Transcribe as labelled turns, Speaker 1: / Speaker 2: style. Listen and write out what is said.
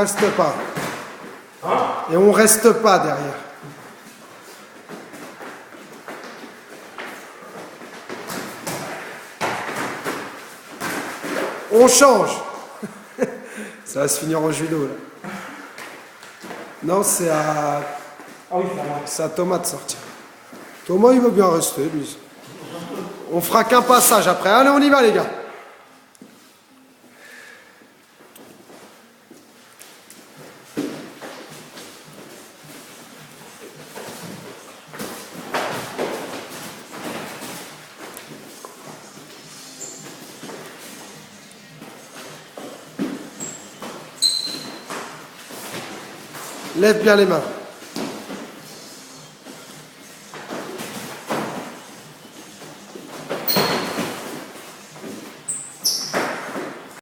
Speaker 1: reste pas. Et on reste pas derrière. On change. Ça va se finir en judo là. Non, c'est à... c'est à Thomas de sortir. Thomas, il veut bien rester, lui. On fera qu'un passage après. Allez, on y va, les gars. Lève bien les mains.